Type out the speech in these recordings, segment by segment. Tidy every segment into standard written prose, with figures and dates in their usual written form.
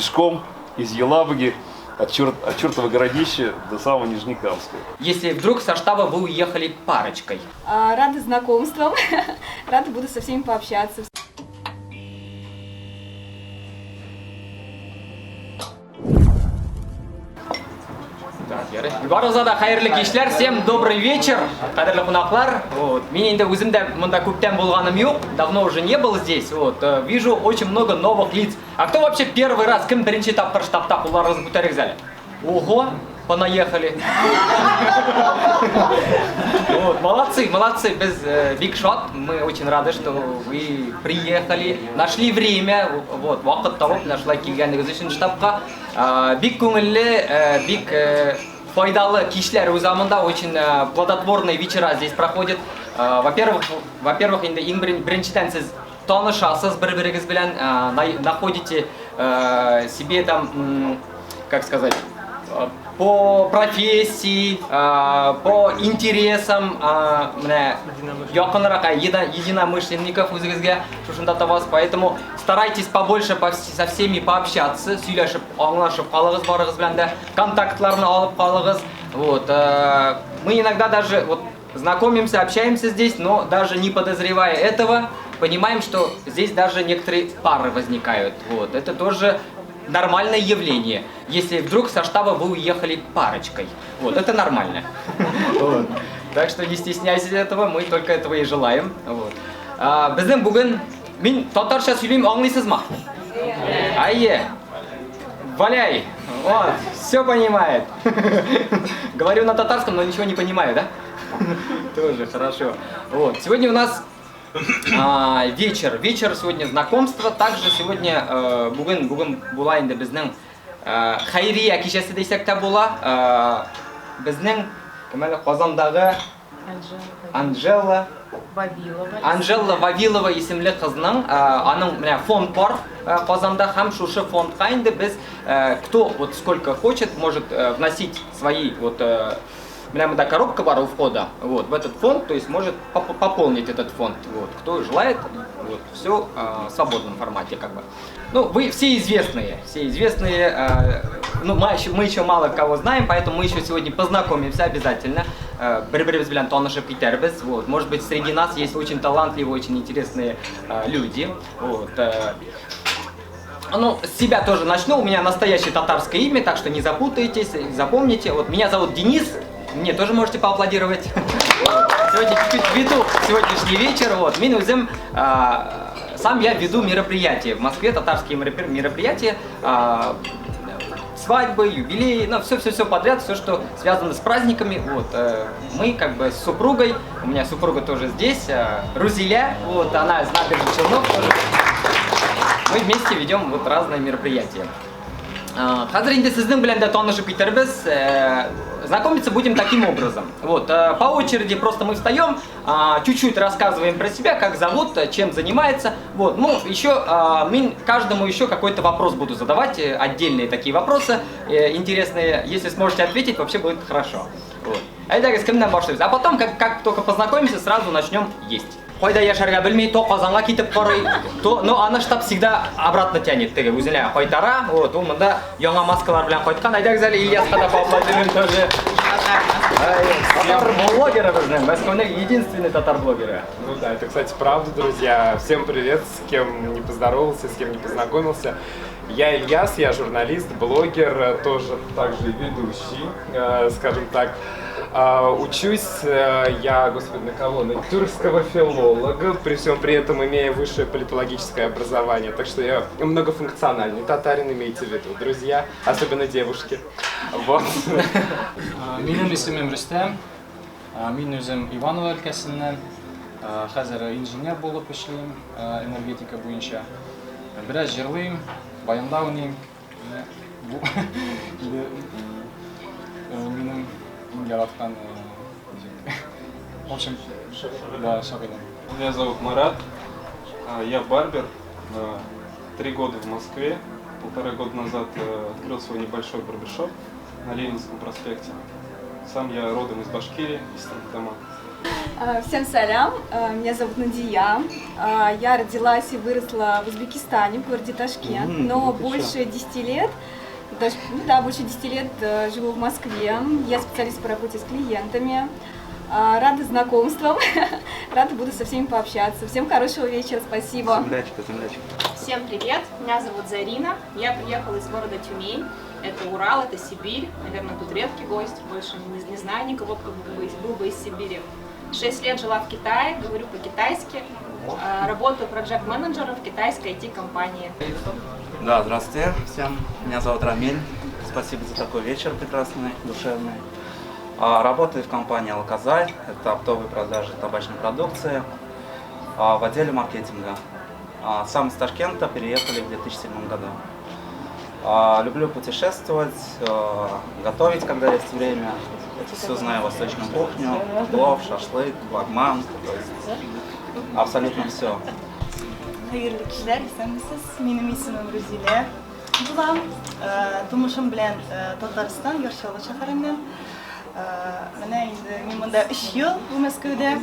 пешком из Елабуги от чертова городища до самого Нижнекамска. Если вдруг со штаба вы уехали парочкой? Рада знакомствам, рада буду со всеми пообщаться. Барлығына қайырлы кешлер, всем добрый вечер, қадірлі қонақтар. Вот. Мен енді өзім де мұнда көптен болғаным жоқ, давно уже не был здесь. Вот. Вижу очень много новых лиц. А кто вообще первый раз, кім бірінші тапқыр штабта қолдарыңызды көтеріңіздер? Ого, понаехали. Вот. Молодцы, молодцы, без big shot. Мы очень рады, что вы приехали, нашли время, вот, вақыт тауып, нашла келгеніңіз үшін штабқа. Бик көңілі, бик файдалы кишлер өз заманда, очень плодотворные вечера здесь проходят. Во-первых, енді ең біріншіден сіз танышасыз бір-біріңіз білән, находите себе там, как сказать, по профессии, по интересам, якынрака единомышленников өзіңізге шушында табасыз. Поэтому старайтесь побольше со всеми пообщаться, сөйлешіп, аңлашып қалығыз барығыз білән де, контактларны алып қалығыз. Вот. Мы иногда даже вот знакомимся, общаемся здесь, но даже не подозревая этого, понимаем, что здесь даже некоторые пары возникают. Вот. Это тоже нормальное явление, если вдруг со штаба вы уехали парочкой. Вот, это нормально. Вот. Так что не стесняйтесь этого, мы только этого и желаем. Вот. Біздің бүгін, мен татарша сөйлеймін, аңлайсыз ма? Айе, валяй, вот, все понимает. Говорю на татарском, но ничего не понимаю, да? Тоже хорошо. Вот. Сегодня у нас вечер сегодня знакомства. Также сегодня бүгін була енді біздің хайрия кешесі десек те бола. Біздің Қазандағы Анжела Вавилова есімлі қызның аның фонд бар Қазанда, һәм шушы фондқа енді біз кто вот сколько хочет может вносить свои вот Мда коробка бар у входа, вот, в этот фонд, то есть может пополнить этот фонд, вот, кто желает, вот, все в свободном формате, как бы. Ну, вы все известные, ну, мы еще мало кого знаем, поэтому мы еще сегодня познакомимся обязательно. Вот, может быть, среди нас есть очень талантливые, очень интересные люди, вот. Ну, с себя тоже начну, у меня настоящее татарское имя, так что не запутайтесь, запомните, вот, меня зовут Денис. Мне тоже можете поаплодировать. Сегодня чуть-чуть веду сегодняшний вечер. Вот. Сам я веду мероприятия в Москве, татарские мероприятия, свадьбы, юбилеи, ну все подряд, все, что связано с праздниками. Вот. Мы как бы с супругой, у меня супруга тоже здесь, Рузиля, вот, она из набережных Челнов тоже. Мы вместе ведем вот разные мероприятия. Қазір енді сіздің білән де танышып кетербіз. Знакомиться будем таким образом. Вот, по очереди просто мы встаем, чуть-чуть рассказываем про себя, как зовут, чем занимается. Вот, ну, еще каждому еще какой-то вопрос буду задавать, отдельные такие вопросы, интересные. Если сможете ответить, вообще будет хорошо. Вот. А потом, как только познакомимся, сразу начнем есть. Қойда яшарға білмей, то Қазанға кетіп қарай, но ана штаб всегда обратно тянет, теге өзіне қайтара, вот, ол мұнда яңа маскалар білән қайтқан. Айдағыз әлі Ильясқа да поаплодируем тоже. Татар-блогеры біздің, Москваның единственный татар-блогеры. Ну да, это, кстати, правда, друзья. Всем привет, с кем не поздоровался, с кем не познакомился. Я Ильяс, я журналист, блогер, тоже также ведущий, скажем так. Учусь я, господи, на кого? На тюркского филолога, при всем при этом имея высшее политологическое образование. Так что я многофункциональный татарин, имейте в виду, друзья, особенно девушки. Вот. Менің есімім Рүстем, мен өзім Иваново өлкәсінен, қазір инженер болып эшлейм, энергетика бойынша. Біраз жырлайм, баяндау ойнайм. Менің яратқан, в общем, да, шагайдан. Меня зовут Марат, я барбер, 3 года в Москве, 1,5 года назад открыл свой небольшой барбершоп на Ленинском проспекте. Сам я родом из Башкирии, из Старлитамака. Всем салям, меня зовут Надия. Я родилась и выросла в Узбекистане, в городе Ташкент, но больше 10 лет, даже, больше 10 лет живу в Москве. Я специалист по работе с клиентами. Рада знакомствам, рада буду со всеми пообщаться. Всем хорошего вечера, спасибо. Всем привет, меня зовут Зарина, я приехала из города Тюмень, это Урал, это Сибирь, наверное, тут редкий гость, больше не знаю никого, кто был бы из Сибири. 6 лет жила в Китае, говорю по-китайски, работаю проект-менеджером в китайской IT-компании. Да, здравствуйте всем, меня зовут Рамиль, спасибо за такой вечер прекрасный, душевный. Работаю в компании Алказай, это оптовые продажи табачной продукции, в отделе маркетинга. Сам из Ташкента, переехали в 2007 году. Люблю путешествовать, готовить, когда есть время. Все знаю восточную кухню, плов, шашлык, лагман, то есть абсолютно все. Hayırlı kişiler, istemsiz. Benim ismim Ruzile. Bulam, Tumuşum bilen Tataristan, Yarşalı şehrinden. Mene indi, men bunda 3 yıl bu Moskvada.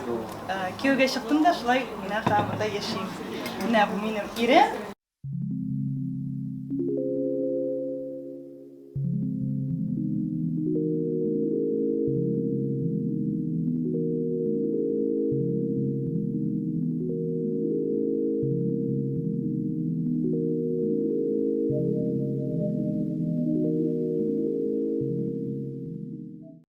Köyge çıktım da şulay mene hamında yaşayayım. Mene bu benim iri.